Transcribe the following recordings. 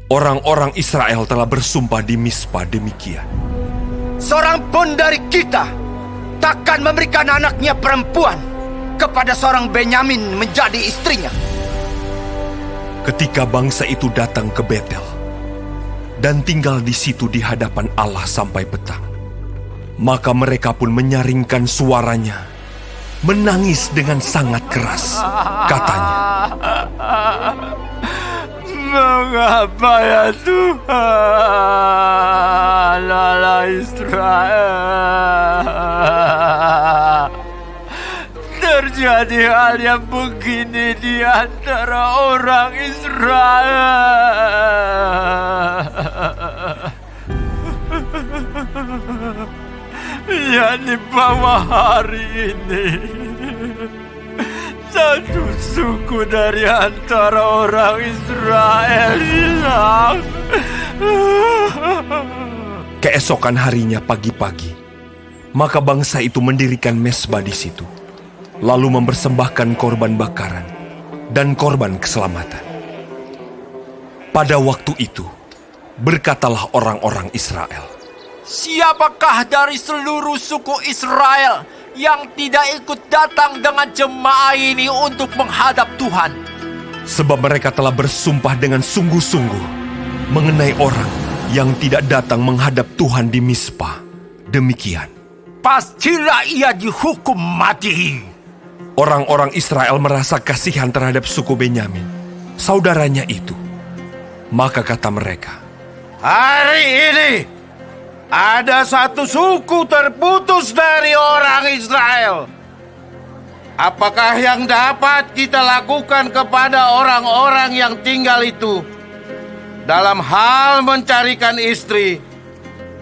Orang-orang Israel telah bersumpah di Mispa demikian. Seorang pun dari kita takkan memberikan anaknya perempuan kepada seorang Benyamin menjadi istrinya. Ketika bangsa itu datang ke Betel dan tinggal di situ di hadapan Allah sampai petang, maka mereka pun menyaringkan suaranya, menangis dengan sangat keras. Katanya, "Mengapa ya Tuhan Allah Israel? Terjadi hal yang begini di antara orang Israel, yakni bahwa hari ini satu suku dari antara orang Israel hilang." keesokan harinya pagi-pagi, maka bangsa itu mendirikan mezbah di situ, lalu mempersembahkan korban bakaran dan korban keselamatan. Pada waktu itu, berkatalah orang-orang Israel, "Siapakah dari seluruh suku Israel yang tidak ikut datang dengan jemaah ini untuk menghadap Tuhan?" sebab mereka telah bersumpah dengan sungguh-sungguh mengenai orang yang tidak datang menghadap Tuhan di Mispa. Demikian, pastilah ia dihukum mati. orang-orang Israel merasa kasihan terhadap suku Benyamin, saudaranya itu. Maka kata mereka, Hari ini ada satu suku terputus dari orang Israel. Apakah yang dapat kita lakukan kepada orang-orang yang tinggal itu dalam hal mencarikan istri?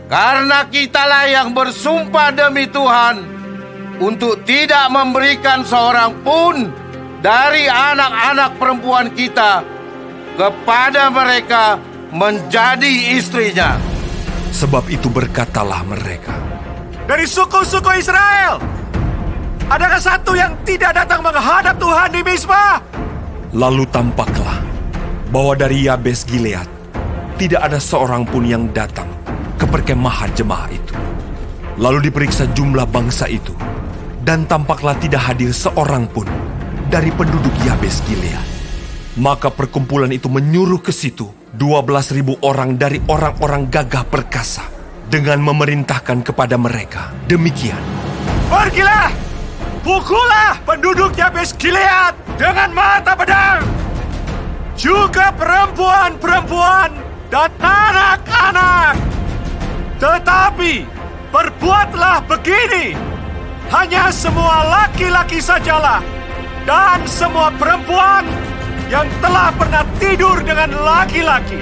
Karena kitalah yang bersumpah demi Tuhan untuk tidak memberikan seorang pun dari anak-anak perempuan kita kepada mereka menjadi istrinya. sebab itu berkatalah mereka, Dari suku-suku Israel, adakah satu yang tidak datang menghadap Tuhan di Mispa? lalu tampaklah bahwa dari Yabes Gilead tidak ada seorang pun yang datang ke perkemahan jemaah itu. Lalu diperiksa jumlah bangsa itu, dan tampaklah tidak hadir seorang pun dari penduduk Yabes Gilead. Maka perkumpulan itu menyuruh ke situ 12.000 orang dari orang-orang gagah perkasa dengan memerintahkan kepada mereka demikian, Pergilah, pukullah penduduk Yabes Gilead dengan mata pedang, juga perempuan-perempuan dan anak-anak. Tetapi perbuatlah begini, hanya semua laki-laki sajalah, dan semua perempuan yang telah pernah tidur dengan laki-laki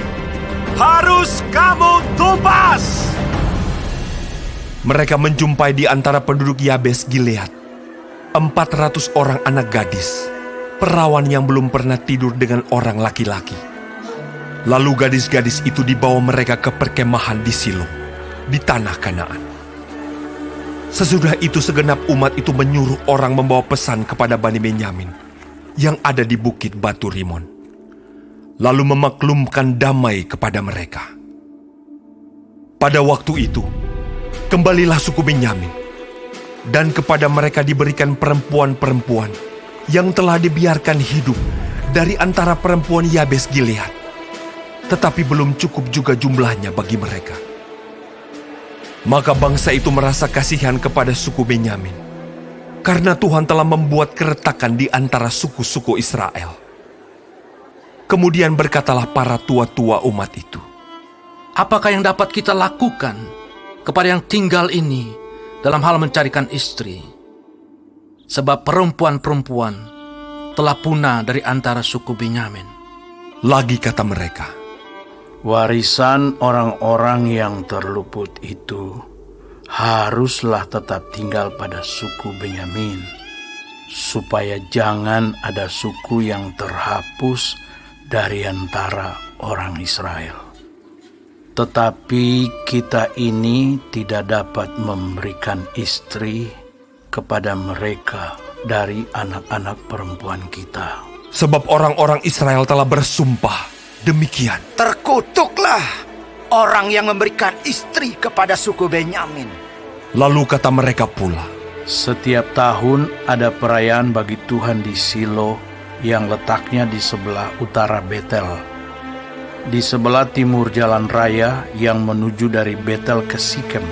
harus kamu tumpas. mereka menjumpai di antara penduduk Yabes Gilead 400 orang anak gadis, perawan yang belum pernah tidur dengan orang laki-laki. Lalu gadis-gadis itu dibawa mereka ke perkemahan di Silo, di tanah Kanaan. Sesudah itu segenap umat itu menyuruh orang membawa pesan kepada Bani Benyamin yang ada di bukit Batu Rimon, lalu memaklumkan damai kepada mereka. Pada waktu itu, kembalilah suku Benyamin, dan kepada mereka diberikan perempuan-perempuan yang telah dibiarkan hidup dari antara perempuan Yabes Gilead, tetapi belum cukup juga jumlahnya bagi mereka. Maka bangsa itu merasa kasihan kepada suku Benyamin, karena Tuhan telah membuat keretakan di antara suku-suku Israel. Kemudian berkatalah para tua-tua umat itu, Apakah yang dapat kita lakukan kepada yang tinggal ini dalam hal mencarikan istri? Sebab perempuan-perempuan telah punah dari antara suku Benyamin. lagi kata mereka, Warisan orang-orang yang terluput itu haruslah tetap tinggal pada suku Benyamin, supaya jangan ada suku yang terhapus dari antara orang Israel. Tetapi kita ini tidak dapat memberikan istri kepada mereka dari anak-anak perempuan kita. sebab orang-orang Israel telah bersumpah Demikian, Terkutuklah orang yang memberikan istri kepada suku Benyamin. lalu kata mereka pula, Setiap tahun ada perayaan bagi Tuhan di Silo yang letaknya di sebelah utara Betel, di sebelah timur jalan raya yang menuju dari Betel ke Sikem,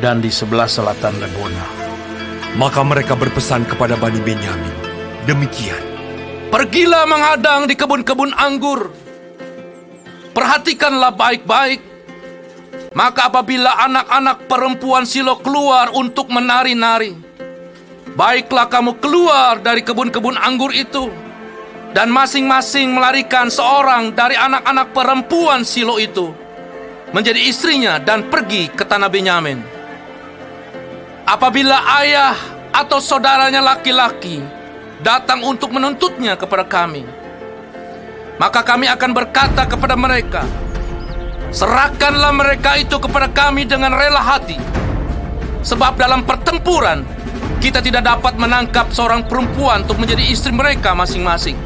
dan di sebelah selatan Lebona. maka mereka berpesan kepada Bani Benyamin, demikian. Pergilah menghadang di kebun-kebun anggur. Perhatikanlah baik-baik. Maka apabila anak-anak perempuan Silo keluar untuk menari-nari, baiklah kamu keluar dari kebun-kebun anggur itu, dan masing-masing melarikan seorang dari anak-anak perempuan Silo itu menjadi istrinya dan pergi ke tanah Benyamin. Apabila ayah atau saudaranya laki-laki datang untuk menuntutnya kepada kami, maka kami akan berkata kepada mereka, serahkanlah mereka itu kepada kami dengan rela hati. Sebab dalam pertempuran, kita tidak dapat menangkap seorang perempuan untuk menjadi istri mereka masing-masing.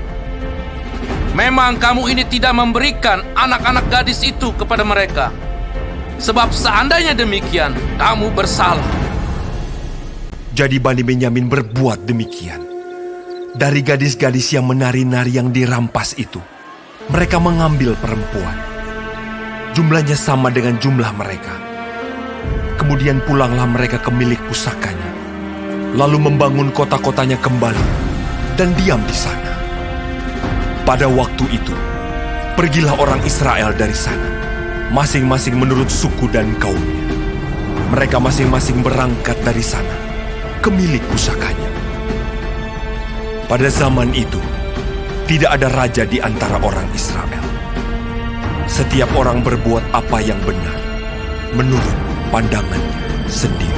Memang kamu ini tidak memberikan anak-anak gadis itu kepada mereka. Sebab seandainya demikian, kamu bersalah. Jadi Bani Benyamin berbuat demikian. Dari gadis-gadis yang menari-nari yang dirampas itu, mereka mengambil perempuan. Jumlahnya sama dengan jumlah mereka. Kemudian pulanglah mereka ke milik pusakanya, lalu membangun kota-kotanya kembali dan diam di sana. Pada waktu itu, pergilah orang Israel dari sana, masing-masing menurut suku dan kaumnya. Mereka masing-masing berangkat dari sana ke milik pusakanya. Pada zaman itu, tidak ada raja di antara orang Israel. Setiap orang berbuat apa yang benar, menurut pandangannya sendiri.